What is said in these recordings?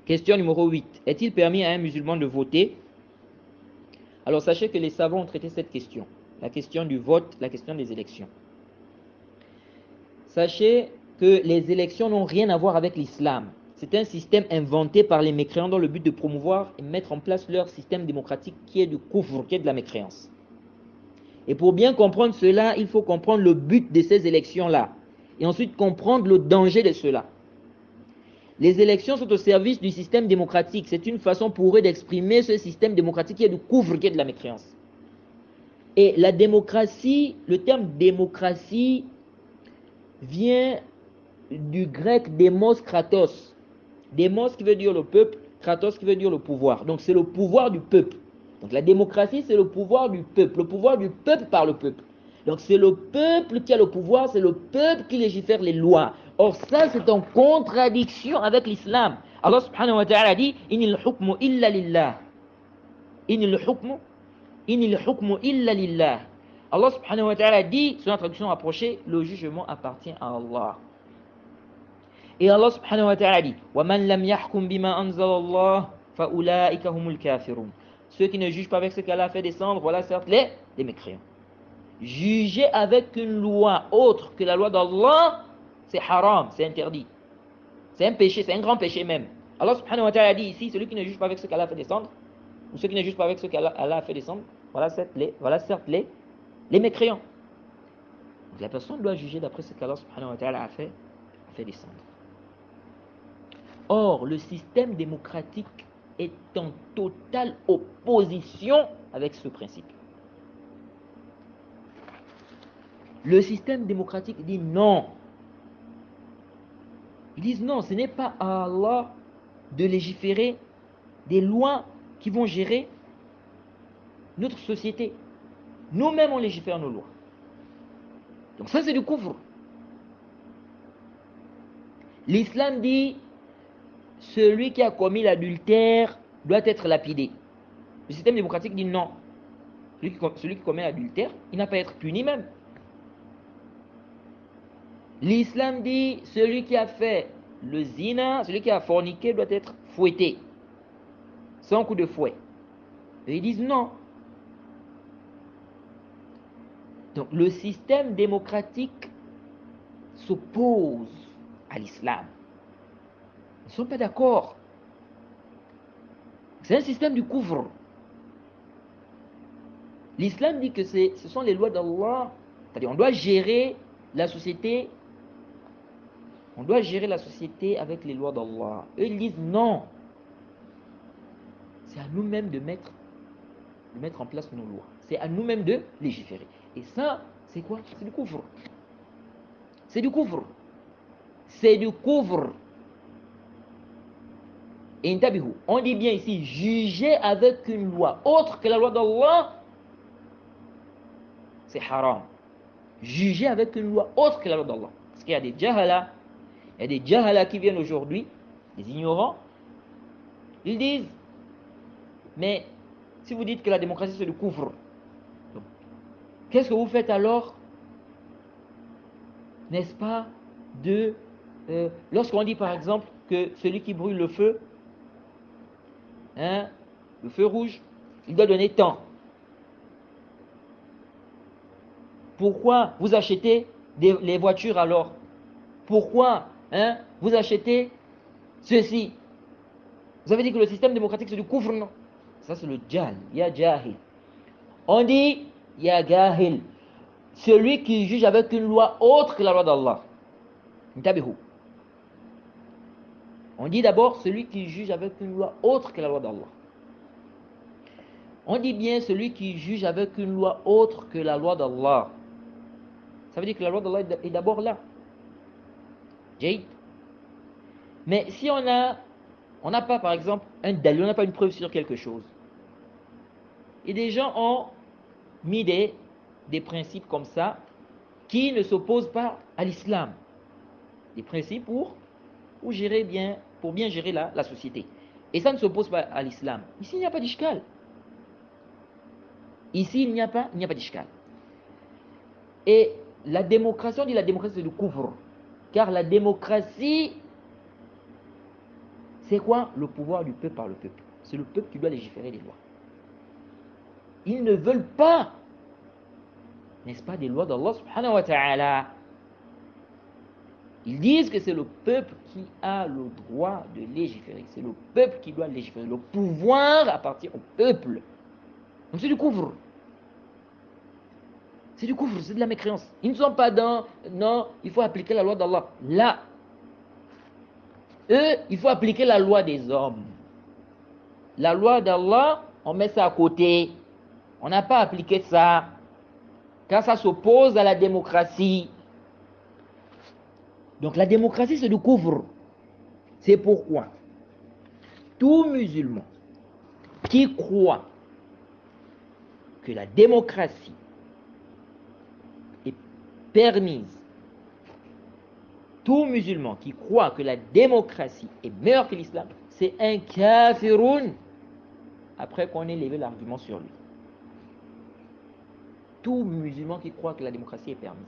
Question numéro 8. Est-il permis à un musulman de voter? Alors sachez que les savants ont traité cette question. La question du vote, la question des élections. Sachez que les élections n'ont rien à voir avec l'islam. C'est un système inventé par les mécréants dans le but de promouvoir et mettre en place leur système démocratique qui est du kufr, qui est de la mécréance. Et pour bien comprendre cela, il faut comprendre le but de ces élections-là. Et ensuite comprendre le danger de cela. Les élections sont au service du système démocratique. C'est une façon pour eux d'exprimer ce système démocratique qui est du kufr, qui est de la mécréance. Et la démocratie, le terme démocratie vient du grec demos kratos. Demos qui veut dire le peuple, kratos qui veut dire le pouvoir. Donc c'est le pouvoir du peuple. Donc la démocratie, c'est le pouvoir du peuple par le peuple. Donc c'est le peuple qui a le pouvoir, c'est le peuple qui légifère les lois. Or ça, c'est en contradiction avec l'islam. Allah subhanahu wa ta'ala dit « Inil hukmu illa lillah » Inil hukmu illa lillah. Allah subhanahu wa ta'ala dit, selon la traduction rapprochée, le jugement appartient à Allah. Et Allah subhanahu wa ta'ala dit وَمَنْ لَمْ يَحْكُمْ بِمَا أَنزَلَ اللَّهُ فَأُولَٰئِكَ هُمُ الْكَافِرُونَ. Ceux qui ne jugent pas avec ce qu'Allah a fait descendre, voilà certes les mécréants. Juger avec une loi autre que la loi d'Allah, c'est haram, c'est interdit. C'est un péché, c'est un grand péché même. Allah subhanahu wa ta'ala dit ici, celui qui ne juge pas avec ce qu'Allah a fait descendre, ou ceux qui ne jugent pas avec ce qu'Allah a fait descendre, voilà certes les mécréants. Donc la personne doit juger d'après ce qu'Allah subhanahu wa ta'ala a fait descendre. Or, le système démocratique est en totale opposition avec ce principe. Le système démocratique dit non. Ils disent non, ce n'est pas à Allah de légiférer des lois qui vont gérer notre société. Nous-mêmes, on légifère nos lois. Donc ça, c'est du kufr. L'islam dit celui qui a commis l'adultère doit être lapidé. Le système démocratique dit non. Celui qui commet l'adultère, il n'a pas à être puni même. L'islam dit celui qui a fait le zina, celui qui a forniqué doit être fouetté. Sans coup de fouet. Et ils disent non. Donc le système démocratique s'oppose à l'islam. Ils ne sont pas d'accord. C'est un système du kufr. L'islam dit que ce sont les lois d'Allah. C'est-à-dire on doit gérer la société. On doit gérer la société avec les lois d'Allah. Eux ils disent non. C'est à nous-mêmes de mettre en place nos lois. C'est à nous-mêmes de légiférer. Et ça, c'est quoi? C'est du kufr. C'est du kufr. C'est du kufr. Et on dit bien ici, juger avec une loi autre que la loi d'Allah, c'est haram. Juger avec une loi autre que la loi d'Allah. Parce qu'il y a des jahala, qui viennent aujourd'hui, des ignorants, ils disent, mais si vous dites que la démocratie c'est du kufr, qu'est-ce que vous faites alors, n'est-ce pas, lorsqu'on dit par exemple que celui qui brûle le feu, le feu rouge, il doit donner tant. Pourquoi vous achetez les voitures alors? Pourquoi vous achetez ceci? Vous avez dit que le système démocratique c'est du kufr, non? Ça c'est le jahl, ya jahil. On dit ya jahil, celui qui juge avec une loi autre que la loi d'Allah. On dit d'abord celui qui juge avec une loi autre que la loi d'Allah. On dit bien celui qui juge avec une loi autre que la loi d'Allah. Ça veut dire que la loi d'Allah est d'abord là. Jade. Mais si on n'a pas par exemple un dalil, on n'a pas une preuve sur quelque chose. Et des gens ont mis des principes comme ça qui ne s'opposent pas à l'islam. Des principes pour bien gérer la société. Et ça ne s'oppose pas à l'islam. Ici, il n'y a pas d'ishkal. Ici, il n'y a pas d'ishkal. Et la démocratie, on dit la démocratie c'est du kufr. Car la démocratie, C'est quoi le pouvoir du peuple par le peuple? C'est le peuple qui doit légiférer les lois. Ils ne veulent pas, n'est-ce pas, des lois d'Allah subhanahu wa ta'ala. Ils disent que c'est le peuple qui a le droit de légiférer. C'est le peuple qui doit légiférer. Le pouvoir appartient au peuple. Donc c'est du couvre. C'est du couvre, c'est de la mécréance. Ils ne sont pas dans, non, il faut appliquer la loi d'Allah. Là, eux, il faut appliquer la loi des hommes. La loi d'Allah, on met ça à côté. On n'a pas appliqué ça. Car ça s'oppose à la démocratie. Donc la démocratie, c'est du couvre. C'est pourquoi tout musulman qui croit que la démocratie est permise, tout musulman qui croit que la démocratie est meilleure que l'islam, c'est un kafiroun, après qu'on ait levé l'argument sur lui. Tout musulman qui croit que la démocratie est permise,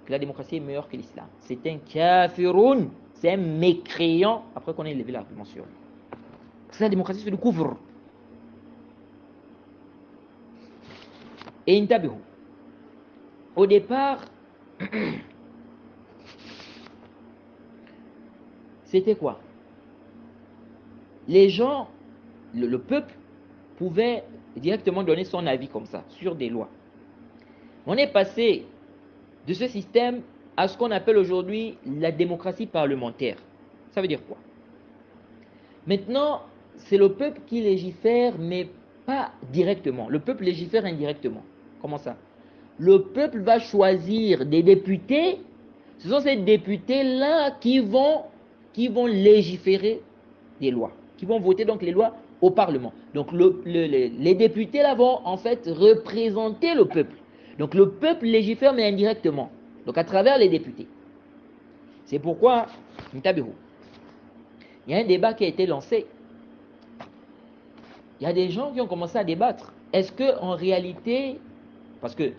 que la démocratie est meilleure que l'islam, c'est un kafiroun, c'est un mécréant, après qu'on ait levé l'argument sur lui. Parce que la démocratie se découvre. Et intabihu. Au départ, c'était quoi? Les gens, le peuple, pouvait directement donner son avis comme ça, sur des lois. On est passé de ce système à ce qu'on appelle aujourd'hui la démocratie parlementaire. Ça veut dire quoi? Maintenant, c'est le peuple qui légifère, mais pas directement. Le peuple légifère indirectement. Comment ça? Le peuple va choisir des députés. Ce sont ces députés-là qui vont légiférer des lois, qui vont voter donc les lois au Parlement. Donc les députés là vont en fait représenter le peuple. Donc le peuple légifère mais indirectement. Donc à travers les députés. C'est pourquoi, il y a un débat qui a été lancé. Il y a des gens qui ont commencé à débattre. Est-ce qu'en réalité, parce que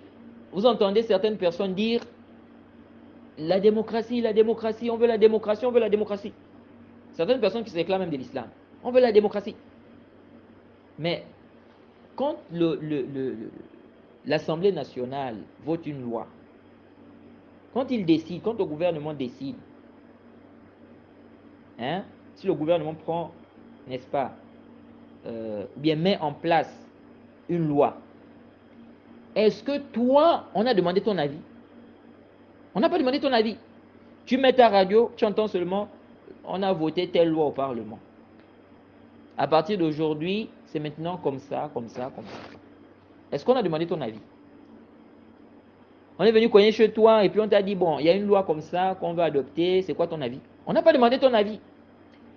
vous entendez certaines personnes dire la démocratie, on veut la démocratie, on veut la démocratie. Certaines personnes qui se réclament même de l'islam, on veut la démocratie. Mais quand l'Assemblée nationale vote une loi, quand il décide, quand le gouvernement décide, hein, si le gouvernement prend, n'est-ce pas, ou bien met en place une loi, est-ce que toi, on a demandé ton avis? On n'a pas demandé ton avis. Tu mets ta radio, tu entends seulement, on a voté telle loi au Parlement. À partir d'aujourd'hui, c'est maintenant comme ça, comme ça, comme ça. Est-ce qu'on a demandé ton avis? On est venu cogner chez toi et puis on t'a dit, bon, il y a une loi comme ça qu'on va adopter, c'est quoi ton avis? On n'a pas demandé ton avis.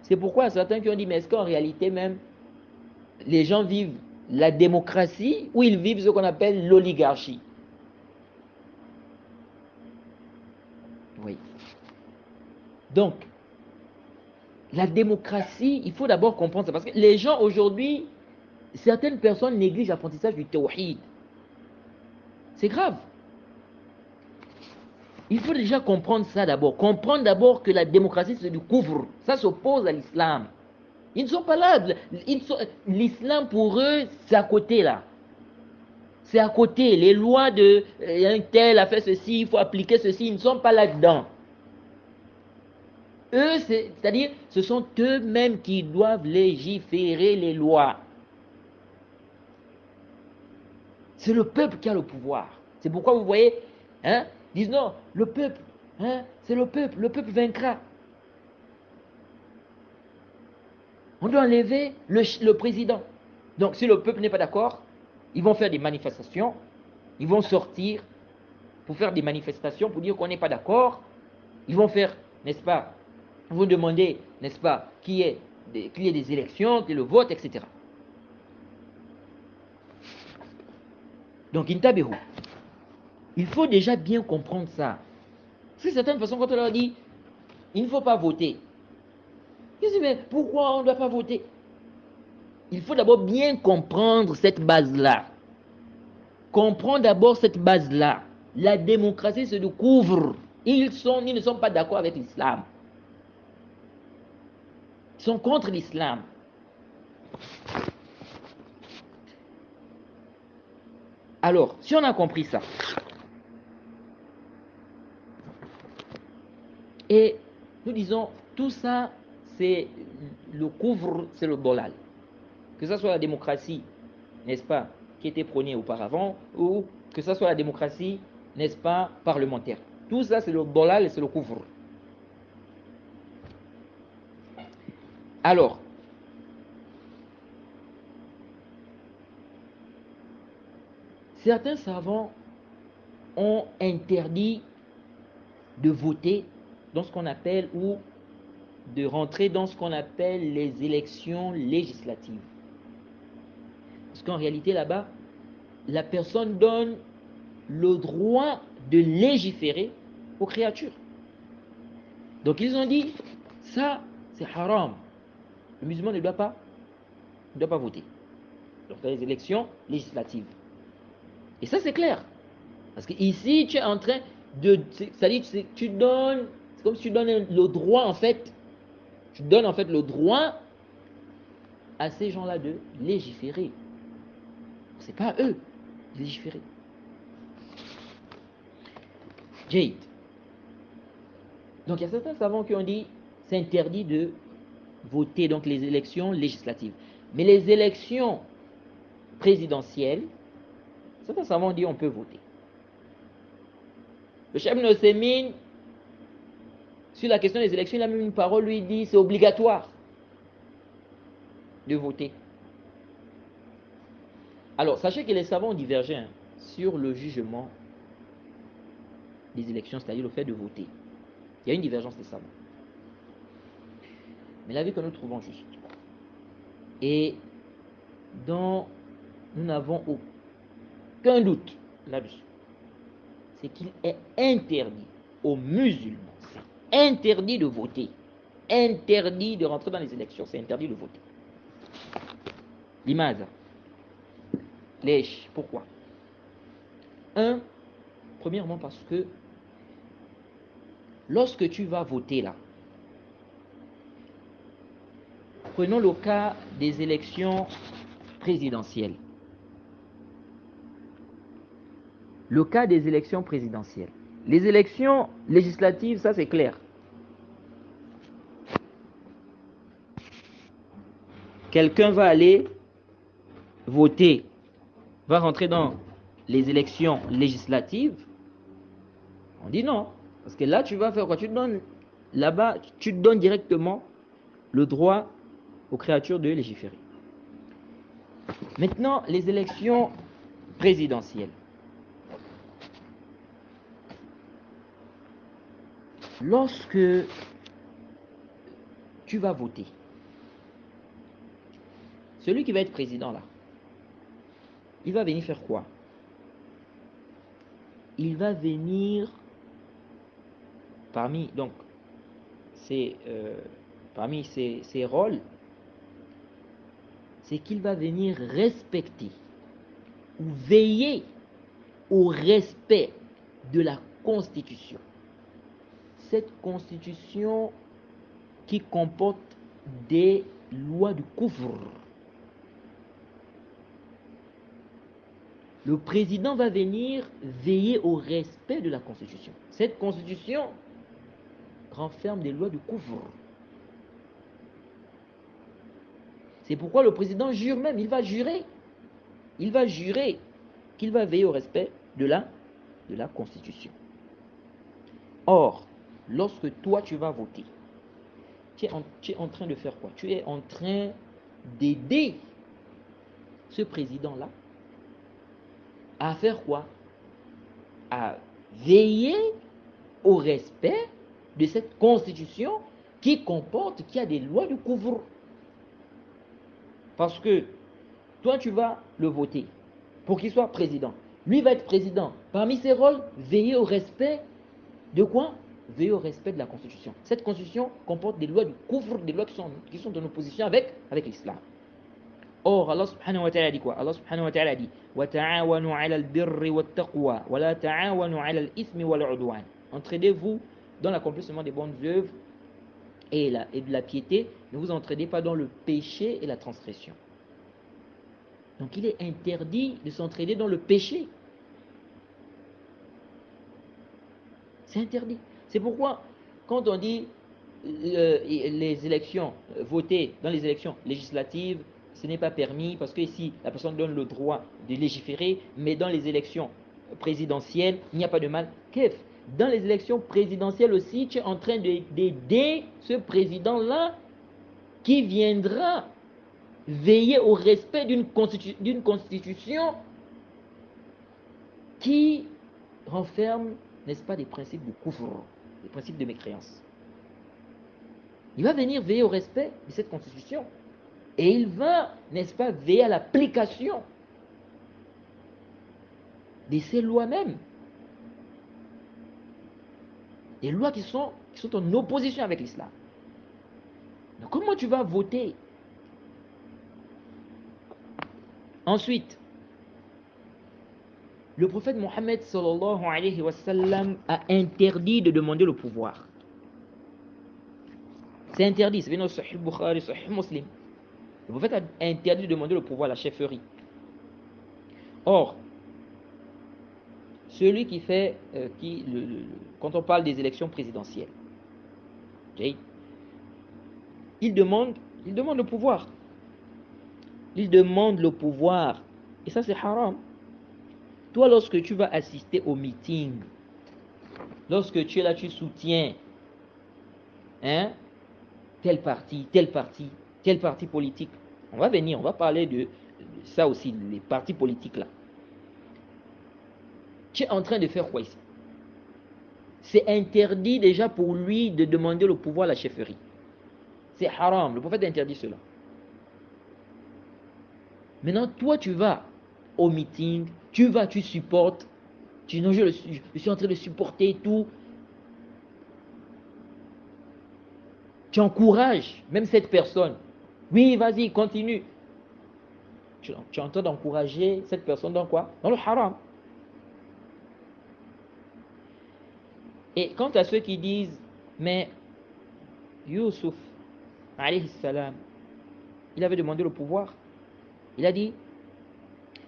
C'est pourquoi certains qui ont dit, mais est-ce qu'en réalité même, les gens vivent la démocratie ou ils vivent ce qu'on appelle l'oligarchie? Oui. Donc, la démocratie, il faut d'abord comprendre ça. Parce que les gens aujourd'hui, certaines personnes négligent l'apprentissage du tawhid. C'est grave. Il faut déjà comprendre ça d'abord. Comprendre d'abord que la démocratie, c'est du couvre. Ça s'oppose à l'islam. Ils ne sont pas là. L'islam, pour eux, c'est à côté là. C'est à côté. Les lois de un tel a fait ceci, il faut appliquer ceci, ils ne sont pas là-dedans. Eux, c'est-à-dire, ce sont eux-mêmes qui doivent légiférer les lois. C'est le peuple qui a le pouvoir. C'est pourquoi vous voyez, hein, disent non, le peuple, hein, c'est le peuple vaincra. On doit enlever le président. Donc, si le peuple n'est pas d'accord, ils vont faire des manifestations, ils vont sortir pour faire des manifestations, pour dire qu'on n'est pas d'accord. Ils vont faire, n'est-ce pas, vous demandez, n'est-ce pas, qu'il y ait des élections, qu'il y ait le vote, etc. Donc, intabihu. Il faut déjà bien comprendre ça. C'est certaines façons, quand on leur dit, il ne faut pas voter. Ils disent, mais pourquoi on ne doit pas voter? Il faut d'abord bien comprendre cette base-là. Comprendre d'abord cette base-là. La démocratie se découvre. Ils ne sont pas d'accord avec l'islam. sont contre l'islam. Alors, si on a compris ça, et nous disons, tout ça, c'est le couvre, c'est le dolal. Que ce soit la démocratie, n'est-ce pas, qui était prônée auparavant, ou que ce soit la démocratie, n'est-ce pas, parlementaire. Tout ça, c'est le dolal et c'est le couvre. Alors, certains savants ont interdit de voter dans ce qu'on appelle, ou de rentrer dans ce qu'on appelle les élections législatives. Parce qu'en réalité, là-bas, la personne donne le droit de légiférer aux créatures. Donc ils ont dit, ça, c'est haram. Le musulman ne doit pas voter. Donc dans les élections législatives. Et ça, c'est clair. Parce que ici, tu es en train de... C'est-à-dire, tu donnes... C'est comme si tu donnes le droit, en fait. Tu donnes, en fait, le droit à ces gens-là de légiférer. C'est pas à eux de légiférer. Jade. Donc, il y a certains savants qui ont dit c'est interdit de voter, donc les élections législatives. Mais les élections présidentielles, certains savants ont dit on peut voter. Le Cheikh Ibn Othaymin, sur la question des élections, il a même une parole, lui dit c'est obligatoire de voter. Alors, sachez que les savants ont divergé sur le jugement des élections, c'est-à-dire le fait de voter. Il y a une divergence des savants. Mais l'avis que nous trouvons juste, et dont nous n'avons aucun doute là-dessus, c'est qu'il est interdit aux musulmans, c'est interdit de voter, interdit de rentrer dans les élections, c'est interdit de voter. L'image. Lèche. Pourquoi? Premièrement parce que lorsque tu vas voter là, prenons le cas des élections présidentielles. Le cas des élections présidentielles. Les élections législatives, ça c'est clair. Quelqu'un va aller voter, va rentrer dans les élections législatives. On dit non. Parce que là, tu vas faire quoi? Tu donnes, là-bas, tu donnes directement le droit aux créatures de légiférer. Maintenant, les élections présidentielles. Lorsque tu vas voter, celui qui va être président là, il va venir faire quoi? Il va venir parmi ses rôles, c'est qu'il va venir respecter ou veiller au respect de la Constitution. Cette Constitution qui comporte des lois du couvre. Le président va venir veiller au respect de la Constitution. Cette Constitution renferme des lois du couvre. C'est pourquoi le président jure même, il va jurer qu'il va veiller au respect de la Constitution. Or, lorsque toi tu vas voter, tu es en train de faire quoi? Tu es en train d'aider ce président-là à faire quoi? À veiller au respect de cette Constitution qui a des lois du couvre. Parce que toi, tu vas le voter pour qu'il soit président. Lui va être président. Parmi ses rôles, veiller au respect de quoi? Veiller au respect de la Constitution. Cette Constitution comporte des lois du couvre, des lois qui sont en opposition avec l'islam. Or, Allah subhanahu wa ta'ala dit quoi? Allah subhanahu wa ta'ala dit وَتَعَاوَنُوا عَلَى الْبِرِّ وَالتَّقْوَى وَلَا تَعَاوَنُوا عَلَى الْإِثْمِ وَالْعُدْوَانِ. Entraidez-vous dans l'accomplissement des bonnes œuvres et de la piété, ne vous entraînez pas dans le péché et la transgression. Donc il est interdit de s'entraîner dans le péché. C'est interdit. C'est pourquoi, quand on dit les élections, voter dans les élections législatives, ce n'est pas permis, parce que ici, la personne donne le droit de légiférer, mais dans les élections présidentielles, il n'y a pas de mal. Kef, dans les élections présidentielles aussi, tu es en train d'aider ce président-là qui viendra veiller au respect d'une constitution qui renferme, n'est-ce pas, des principes de kufr, des principes de mécréance. Il va venir veiller au respect de cette constitution. Et il va, n'est-ce pas, veiller à l'application de ces lois même. Des lois qui sont en opposition avec l'islam. Donc comment tu vas voter? Ensuite, le prophète Mohammed sallallahu alayhi wa sallam a interdit de demander le pouvoir. C'est interdit, c'est venu au Sahih Bukhari, Sahih Muslim. Le prophète a interdit de demander le pouvoir, la chefferie. Or, celui qui fait, quand on parle des élections présidentielles, il demande le pouvoir. Il demande le pouvoir. Et ça, c'est haram. Toi, lorsque tu vas assister au meeting, lorsque tu es là, tu soutiens tel parti politique. On va venir, on va parler de ça aussi, les partis politiques là. Tu es en train de faire quoi ici? C'est interdit déjà pour lui de demander le pouvoir à la chefferie. C'est haram, le prophète interdit cela. Maintenant, toi, tu vas au meeting, tu supportes, tu dis non, je suis en train de supporter et tout. Tu encourages même cette personne. Oui, vas-y, continue. Tu es en train d'encourager cette personne dans quoi? Dans le haram. Et quant à ceux qui disent, mais Youssouf, alayhi salam, il avait demandé le pouvoir. Il a dit,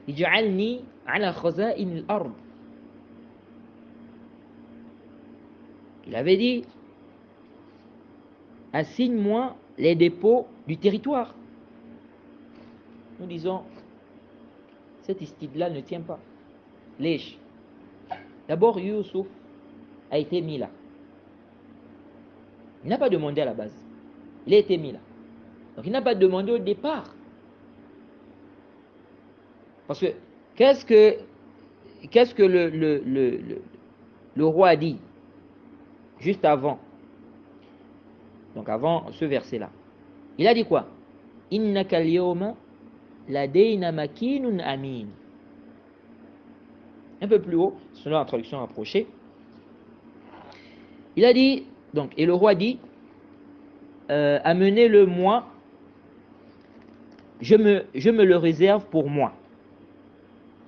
Ij'alni ala khaza'in al-ard. Il avait dit, assigne-moi les dépôts du territoire. Nous disons, cette istidlal ne tient pas. Lèche. D'abord, Youssouf a été mis là. Il n'a pas demandé à la base. Il a été mis là. Donc il n'a pas demandé au départ. Parce que qu'est-ce que le roi a dit juste avant? Donc avant ce verset-là. Il a dit quoi? Innaka al-yawma ladayna makinun amin. Un peu plus haut, selon la traduction rapprochée. Il a dit, donc, et le roi dit, amenez-le moi, je me le réserve pour moi.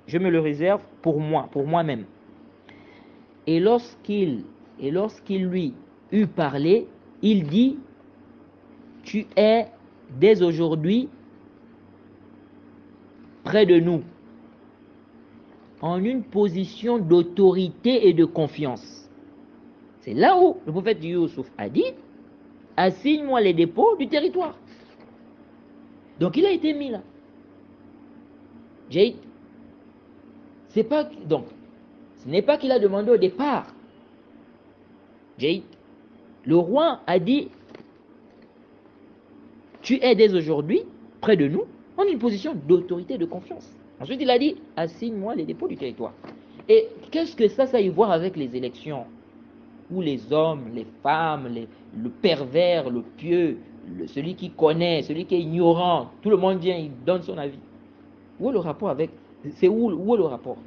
Je me le réserve pour moi, pour moi-même. Et lorsqu'il lui eut parlé, il dit, tu es dès aujourd'hui près de nous, en une position d'autorité et de confiance. C'est là où le prophète Youssouf a dit, assigne-moi les dépôts du territoire. Donc il a été mis là. Donc, ce n'est pas qu'il a demandé au départ. Le roi a dit, tu es dès aujourd'hui près de nous, en une position d'autorité et de confiance. Ensuite, il a dit, assigne-moi les dépôts du territoire. Et qu'est-ce que ça a à y voir avec les élections? Où les hommes, les femmes, le pervers, le pieux, celui qui connaît, celui qui est ignorant, tout le monde vient, il donne son avis. Où est le rapport avec? C'est où est le rapport?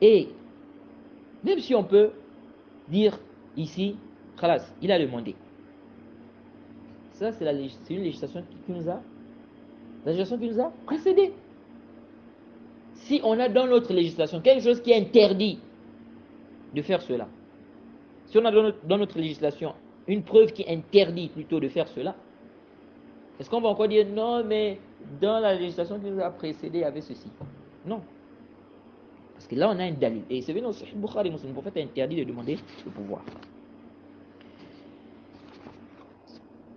Et même si on peut dire ici, khalas, il a demandé. Ça, c'est une législation qui nous a, la législation qui nous a précédé. Si on a dans notre législation quelque chose qui interdit de faire cela, Si on a dans notre législation une preuve qui interdit plutôt de faire cela, est-ce qu'on va encore dire non, mais dans la législation qui nous a précédé, il y avait ceci? Non. Parce que là, on a un dalil. Et c'est venu au Sahih Bukhari, le prophète a interdit de demander le pouvoir.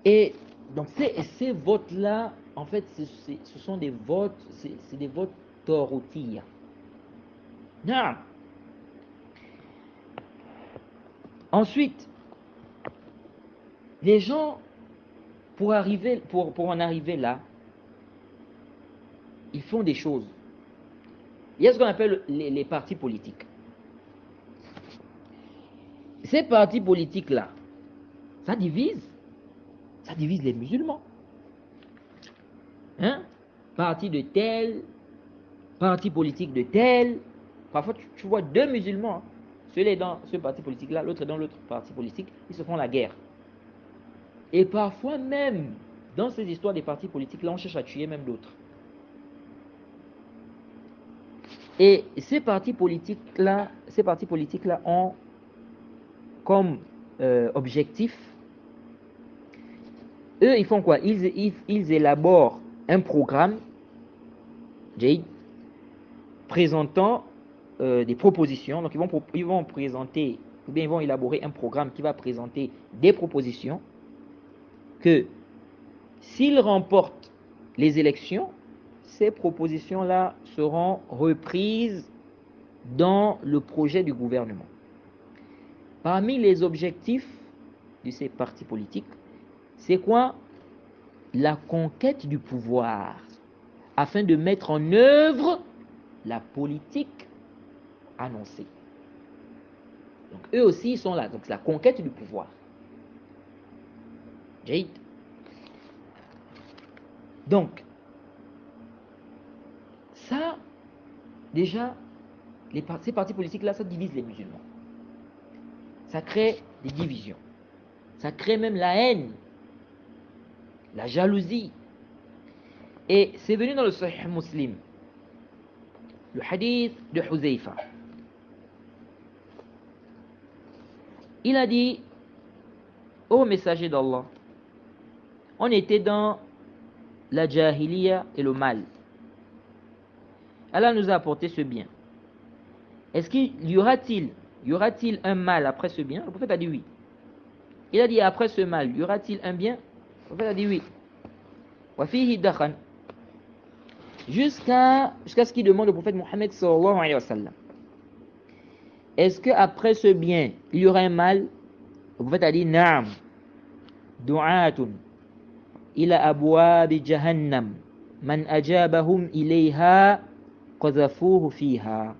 Et donc, ces votes-là, en fait, ce sont des votes, c'est des votes toroutiya. Non. Ensuite, les gens, pour en arriver là, ils font des choses. Il y a ce qu'on appelle les partis politiques. Ces partis politiques-là, ça divise les musulmans. Hein? Parti de tel, parti politique de tel. Parfois, tu vois deux musulmans, hein. Celui est dans ce parti politique-là, l'autre est dans l'autre parti politique, ils se font la guerre. Et parfois même, dans ces histoires des partis politiques-là, on cherche à tuer même d'autres. Et ces partis politiques-là ont comme objectif, eux, ils font quoi? Ils élaborent un programme, présentant des propositions. Donc, ils vont présenter, ou bien ils vont élaborer un programme qui va présenter des propositions que, s'ils remportent les élections, ces propositions-là seront reprises dans le projet du gouvernement. Parmi les objectifs de ces partis politiques, c'est quoi? La conquête du pouvoir, afin de mettre en œuvre la politique annoncée. Donc eux aussi ils sont là, donc c'est la conquête du pouvoir. Jade. Donc, ça, déjà, ces partis politiques-là, ça divise les musulmans. Ça crée des divisions. Ça crée même la haine, la jalousie. Et c'est venu dans le Sahih Muslim, le hadith de Huzaifa. Il a dit: ô messager d'Allah, on était dans la jahiliya et le mal. Allah nous a apporté ce bien. Est-ce qu'il y aura-t-il un mal après ce bien? Le prophète a dit oui. Il a dit: après ce mal, y aura-t-il un bien? Le prophète a dit oui. Wa fihi dakhan. Jusqu'à ce qu'il demande au prophète Mohammed sallallahu alayhi wa sallam: est-ce qu'après ce bien, il y aura un mal? Le prophète a dit: Naam, du'atun ila abwabi jahannam, man ajabahum ilayha qazafuhu fiha.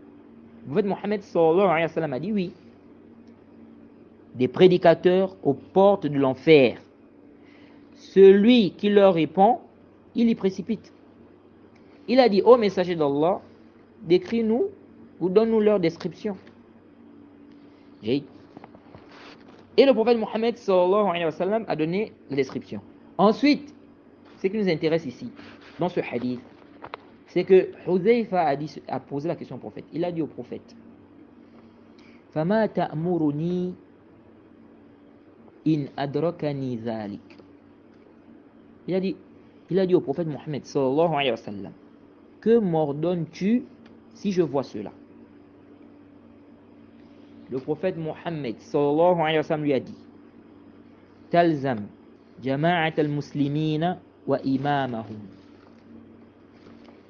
Le prophète Mohammed sallallahu alayhi wa sallam a dit oui. Des prédicateurs aux portes de l'enfer. Celui qui leur répond, il y précipite. Il a dit: ô messager d'Allah, décris-nous ou donne-nous leur description. Et le prophète Mohammed sallallahu alayhi wa sallam a donné la description. Ensuite, ce qui nous intéresse ici, dans ce hadith, c'est que Huzaifa a posé la question au prophète. Il a dit au prophète: Fama ta'muruni in adrakani zalik. Il a dit au prophète Mohammed sallallahu alayhi wa sallam: que m'ordonnes-tu si je vois cela? Le prophète Mohammed sallallahu alayhi wa sallam lui a dit: Talzam jama'at al-muslimina wa imamahum.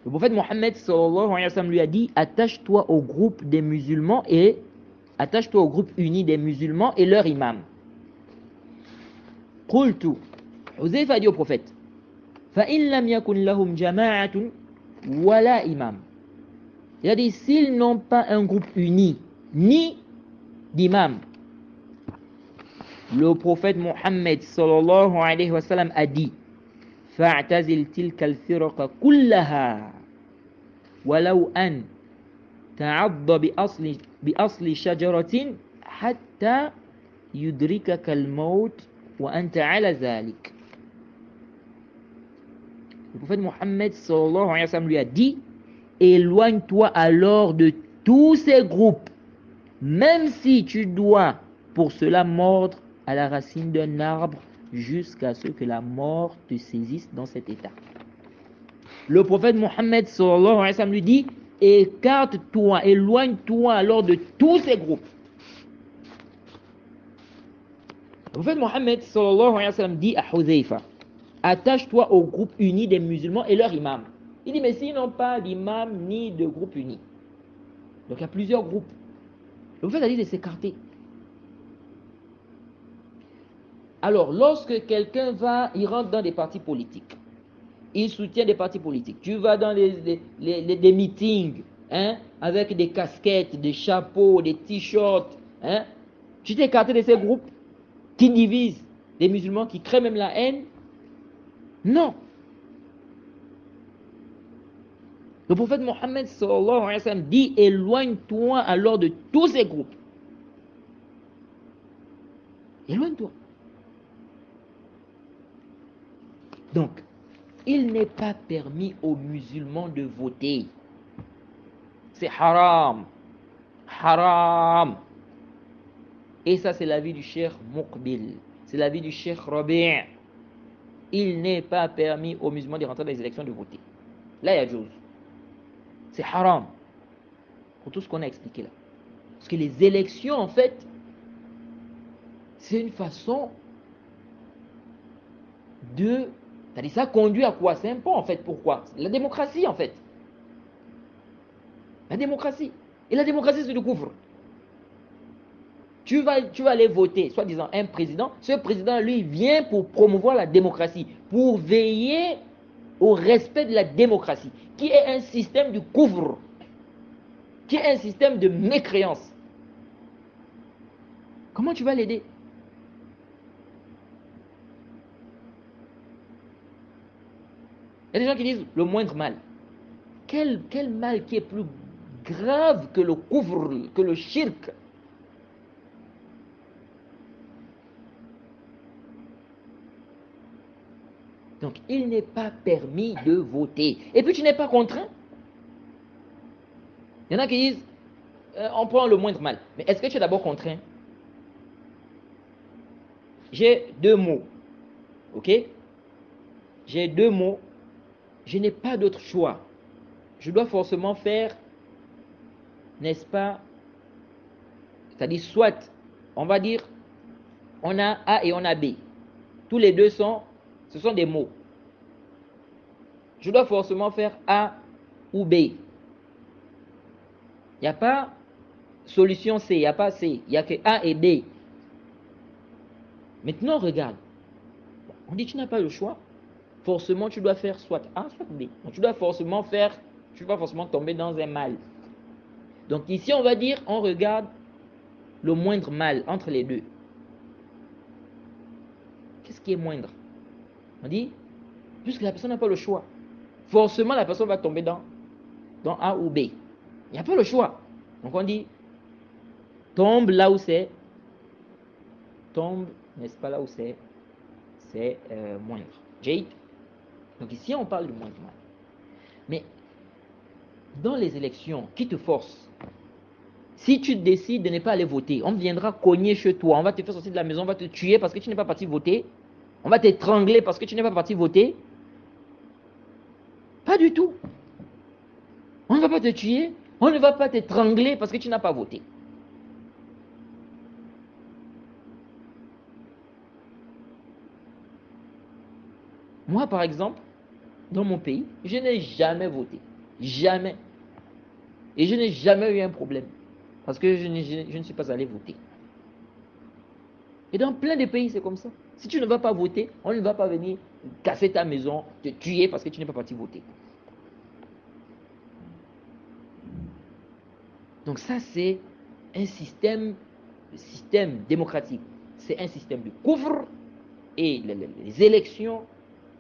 Le prophète Mohammed sallallahu alayhi wa sallam lui a dit: attache-toi au groupe des musulmans et attache-toi au groupe uni des musulmans et leur imam. Qultu. Huzaifa a dit au prophète: fa in lam yakun lahum jama'atun wala imam. Il a dit: s'ils n'ont pas un groupe uni ni d'imam. Le prophète Mohammed sallallahu alayhi wa sallam a dit: fa'tazil tilka al-firqa kullaha walau an ta'adda bi asli shajaratin hatta yudrikaka al-maut wa anta ala zalik. Le prophète Mohammed sallallahu alayhi wa sallam lui a dit: éloigne-toi alors de tous ces groupes, même si tu dois pour cela mordre à la racine d'un arbre jusqu'à ce que la mort te saisisse dans cet état. Le prophète Mohammed sallallahu alayhi wa sallam lui dit, écarte-toi, éloigne-toi alors de tous ces groupes. Le prophète Mohammed sallallahu alayhi wa sallam dit à Huzaifa, attache-toi au groupe uni des musulmans et leur imam. Il dit, mais s'ils n'ont pas d'imam ni de groupe uni. Donc il y a plusieurs groupes. Le prophète a dit de s'écarter. Alors, lorsque quelqu'un il rentre dans des partis politiques, il soutient des partis politiques, tu vas dans des meetings, hein, avec des casquettes, des chapeaux, des t-shirts, hein, tu t'es écarté de ces groupes qui divisent les musulmans, qui créent même la haine? Non. Le prophète Mohammed sallallahu alayhi wa sallam dit, éloigne-toi alors de tous ces groupes. Éloigne-toi. Donc, il n'est pas permis aux musulmans de voter. C'est haram. Haram. Et ça, c'est l'avis du cheikh Muqbil. C'est l'avis du cheikh Rabi'. Il n'est pas permis aux musulmans de rentrer dans les élections de voter. Là, il y a chose. C'est haram. Pour tout ce qu'on a expliqué là. Parce que les élections, en fait, c'est une façon de... C'est-à-dire, ça conduit à quoi? C'est un pont, en fait. Pourquoi? La démocratie, en fait. La démocratie. Et la démocratie, c'est du couvre. Tu vas aller voter, soi-disant, un président. Ce président, lui, vient pour promouvoir la démocratie, pour veiller au respect de la démocratie, qui est un système du couvre, qui est un système de mécréance. Comment tu vas l'aider? Il y a des gens qui disent le moindre mal. Quel mal qui est plus grave que le couvre, que le shirk? Donc, il n'est pas permis de voter. Et puis, tu n'es pas contraint. Il y en a qui disent, on prend le moindre mal. Mais est-ce que tu es d'abord contraint? J'ai deux mots. Ok? J'ai deux mots. Je n'ai pas d'autre choix. Je dois forcément faire, n'est-ce pas? C'est-à-dire, soit, on va dire, on a A et on a B. Tous les deux ce sont des mots. Je dois forcément faire A ou B. Il n'y a pas solution C, il n'y a pas C, il n'y a que A et B. Maintenant, regarde. On dit tu n'as pas le choix. Forcément, tu dois faire soit A, soit B. Donc, tu dois forcément tomber dans un mal. Donc, ici, on va dire, on regarde le moindre mal entre les deux. Qu'est-ce qui est moindre? On dit, puisque la personne n'a pas le choix, forcément, la personne va tomber dans A ou B. Il n'y a pas le choix. Donc, on dit, tombe là où c'est, tombe, n'est-ce pas, là où c'est moindre. Jade. Donc ici, on parle de moindre mal. Mais dans les élections, qui te force? Si tu décides de ne pas aller voter, on viendra cogner chez toi, on va te faire sortir de la maison, on va te tuer parce que tu n'es pas parti voter, on va t'étrangler parce que tu n'es pas parti voter. Pas du tout. On ne va pas te tuer, on ne va pas t'étrangler parce que tu n'as pas voté. Moi, par exemple, dans mon pays, je n'ai jamais voté. Jamais. Et je n'ai jamais eu un problème. Parce que je ne suis pas allé voter. Et dans plein de pays, c'est comme ça. Si tu ne vas pas voter, on ne va pas venir casser ta maison, te tuer parce que tu n'es pas parti voter. Donc ça, c'est un système démocratique. C'est un système de couvre. Et les élections,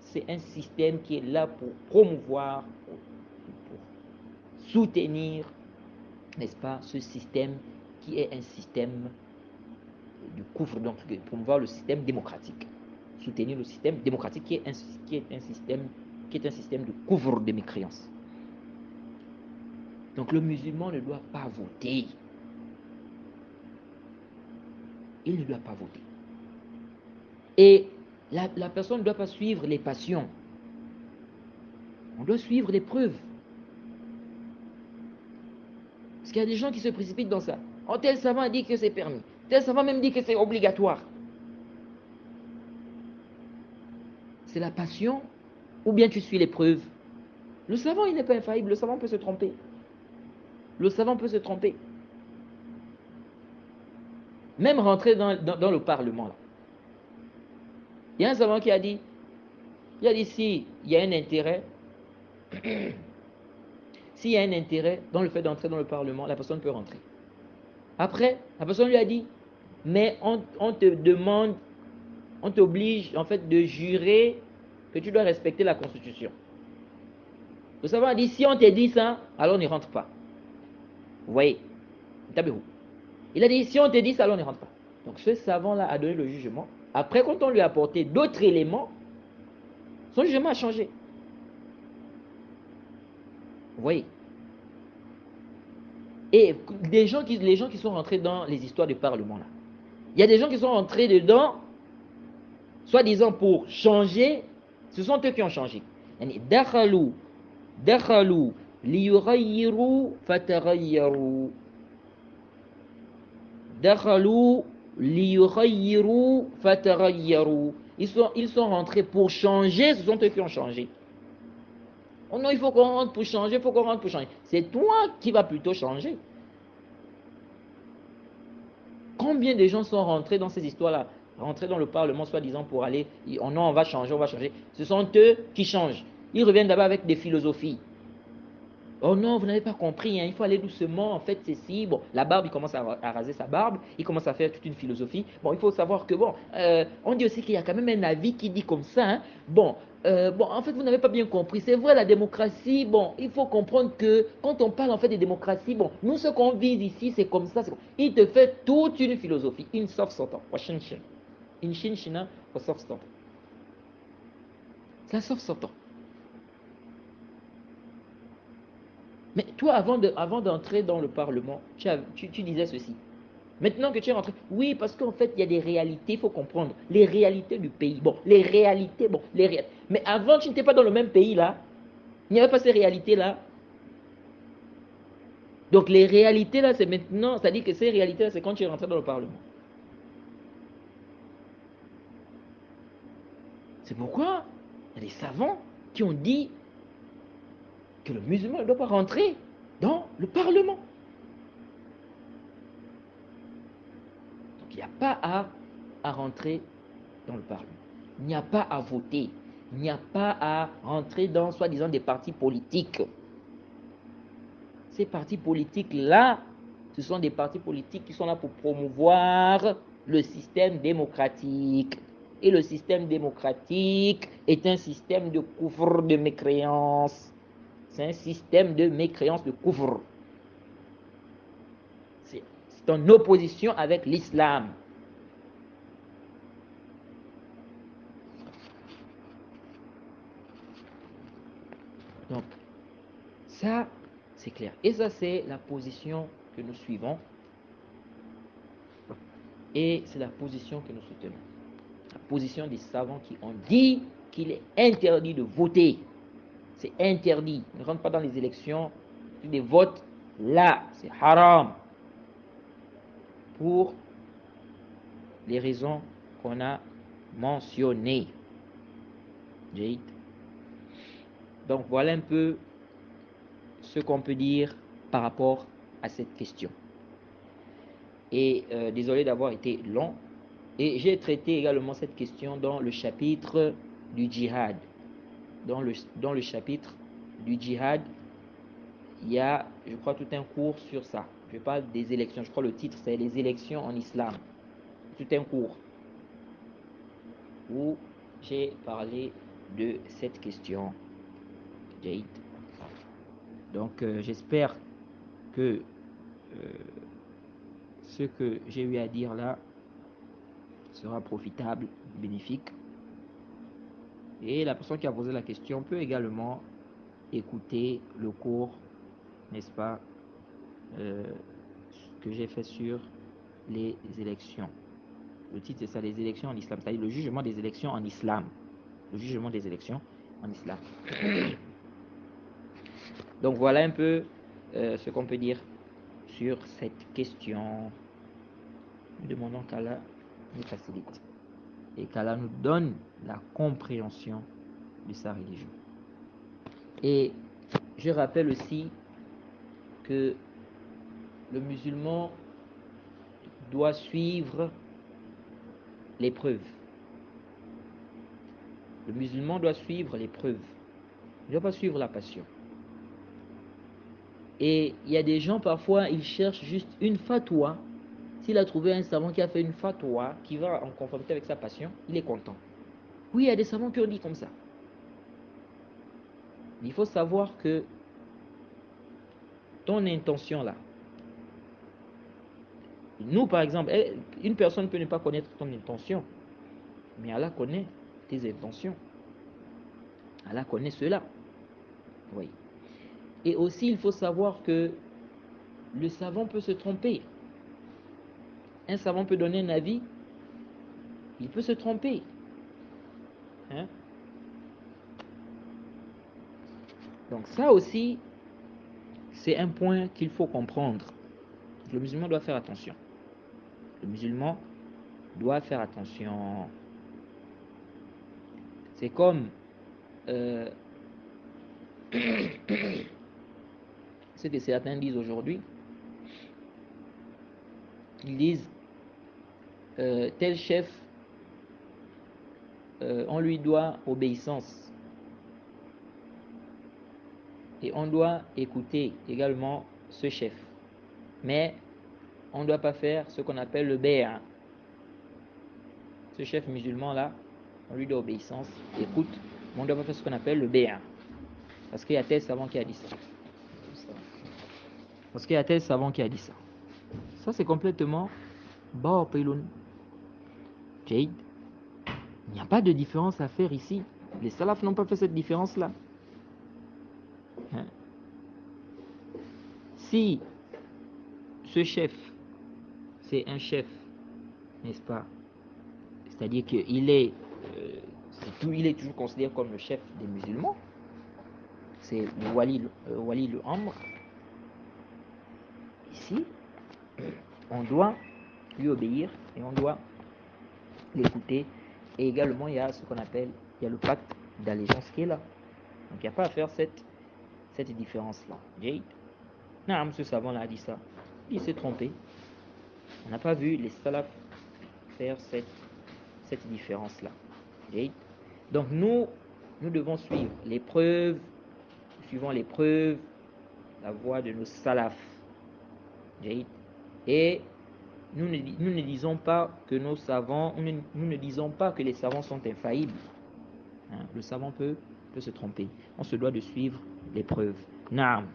c'est un système qui est là pour promouvoir, pour soutenir, n'est-ce pas, ce système qui est un système du couvre, donc promouvoir le système démocratique. Soutenir le système démocratique qui est un système de couvre de mécréance. Donc le musulman ne doit pas voter. il ne doit pas voter. Et la personne ne doit pas suivre les passions. On doit suivre les preuves. Parce qu'il y a des gens qui se précipitent dans ça. Oh, tel savant a dit que c'est permis. Tel savant même dit que c'est obligatoire. C'est la passion ou bien tu suis les preuves. Le savant, il n'est pas infaillible. Le savant peut se tromper. Le savant peut se tromper. Même rentrer dans le Parlement, là. Il y a un savant qui a dit, si il y a un intérêt, s'il y a un intérêt dans le fait d'entrer dans le Parlement, la personne peut rentrer. Après, la personne lui a dit, mais on te demande, on t'oblige en fait de jurer que tu dois respecter la Constitution. Le savant a dit, si on te dit ça, alors on n'y rentre pas. Vous voyez, il a dit, si on te dit ça, alors on n'y rentre pas. Donc ce savant-là a donné le jugement. Après, quand on lui a apporté d'autres éléments, son jugement a changé. Vous voyez. Et les gens qui sont rentrés dans les histoires du Parlement, là, il y a des gens qui sont rentrés dedans, soi-disant pour changer, ce sont eux qui ont changé. Dakhalou liyughayyiru fatagayyaru. Dakhalou liyughayyiru fatagayyaru. Ils sont rentrés pour changer, ce sont eux qui ont changé. Oh non, il faut qu'on rentre pour changer, il faut qu'on rentre pour changer. C'est toi qui vas plutôt changer. Combien de gens sont rentrés dans ces histoires-là, rentrés dans le Parlement, soi-disant pour aller, oh non, on va changer, on va changer. Ce sont eux qui changent. Ils reviennent d'abord avec des philosophies. Oh non, vous n'avez pas compris, hein, il faut aller doucement, en fait, c'est si. Bon, la barbe, il commence à raser sa barbe, il commence à faire toute une philosophie. Bon, il faut savoir que, bon, on dit aussi qu'il y a quand même un avis qui dit comme ça, hein. Bon, en fait, vous n'avez pas bien compris. C'est vrai, la démocratie, bon, il faut comprendre que quand on parle en fait de démocratie, bon, nous, ce qu'on vise ici, c'est comme ça. Il te fait toute une philosophie, une sauf sortant. Une chine, au sauf sortant. C'est un sauf sortant. Mais toi, avant d'entrer dans le Parlement, tu disais ceci. Maintenant que tu es rentré, oui, parce qu'en fait, il y a des réalités, il faut comprendre. Les réalités du pays. Bon, les réalités, bon, les réalités. Mais avant, tu n'étais pas dans le même pays, là. Il n'y avait pas ces réalités-là. Donc, les réalités, là, c'est maintenant. C'est-à-dire que ces réalités-là, c'est quand tu es rentré dans le Parlement. C'est pourquoi il y a des savants qui ont dit que le musulman ne doit pas rentrer dans le Parlement. Donc, il n'y a pas à rentrer dans le Parlement. Il n'y a pas à voter. Il n'y a pas à rentrer dans, soi-disant, des partis politiques. Ces partis politiques-là, ce sont des partis politiques qui sont là pour promouvoir le système démocratique. Et le système démocratique est un système de couvre, de mécréance. C'est un système de mécréance, de couvre. C'est en opposition avec l'islam. Donc, ça, c'est clair. Et ça, c'est la position que nous suivons. Et c'est la position que nous soutenons. La position des savants qui ont dit qu'il est interdit de voter. C'est interdit. Ne rentre pas dans les élections. Des votes là, c'est haram. Pour les raisons qu'on a mentionnées. Donc voilà un peu ce qu'on peut dire par rapport à cette question. Et désolé d'avoir été long. Et j'ai traité également cette question dans le chapitre du djihad. Dans le chapitre du djihad, il y a, je crois, tout un cours sur ça. Je parle des élections. Je crois le titre, c'est les élections en islam. Tout un cours où j'ai parlé de cette question. Donc, j'espère que ce que j'ai eu à dire là sera profitable, bénéfique. Et la personne qui a posé la question peut également écouter le cours, n'est-ce pas, que j'ai fait sur les élections. Le titre c'est ça, les élections en islam, c'est-à-dire le jugement des élections en islam. Le jugement des élections en islam. Donc voilà un peu ce qu'on peut dire sur cette question. Nous demandons qu'Allah nous facilite et qu'Allah nous donne la compréhension de sa religion. Et je rappelle aussi que le musulman doit suivre l'épreuve. Le musulman doit suivre l'épreuve. Il ne doit pas suivre la passion. Et il y a des gens, parfois, ils cherchent juste une fatwa. S'il a trouvé un savant qui a fait une fatwa qui va en conformité avec sa passion, il est content. Oui, il y a des savants qui ont dit comme ça. Il faut savoir que ton intention là, nous par exemple, une personne peut ne pas connaître ton intention, mais Allah connaît tes intentions. Allah connaît cela. Oui. Et aussi, il faut savoir que le savant peut se tromper. Un savant peut donner un avis, il peut se tromper. Hein? Donc ça aussi, c'est un point qu'il faut comprendre. Le musulman doit faire attention. Le musulman doit faire attention. C'est comme ce que certains disent aujourd'hui. Ils disent tel chef, on lui doit obéissance. Et on doit écouter également ce chef. Mais on ne doit pas faire ce qu'on appelle le bé'a. Ce chef musulman là, on lui doit obéissance, écoute, mais on ne doit pas faire ce qu'on appelle le bé'a. Parce qu'il y a tel savant qui a dit ça. Parce qu'il y a tel savant qui a dit ça. Ça c'est complètement batilun. Jade. Il n'y a pas de différence à faire ici. Les salafs n'ont pas fait cette différence là. Hein? Si ce chef, c'est un chef, n'est-ce pas? C'est-à-dire qu'il est, il est toujours considéré comme le chef des musulmans. C'est le wali le amr. Ici, on doit lui obéir et on doit l'écouter. Et également, il y a ce qu'on appelle, il y a le pacte d'allégeance qui est là. Donc, il n'y a pas à faire cette différence-là. Jade. Non, ce savant-là a dit ça. Il s'est trompé. On n'a pas vu les salafs faire cette différence-là. Jade. Donc, nous devons suivre les preuves, suivant les preuves, la voie de nos salafs. Jade. Et nous ne disons pas que nos savants, nous ne disons pas que les savants sont infaillibles. Hein, le savant peut se tromper. On se doit de suivre les preuves. Naam.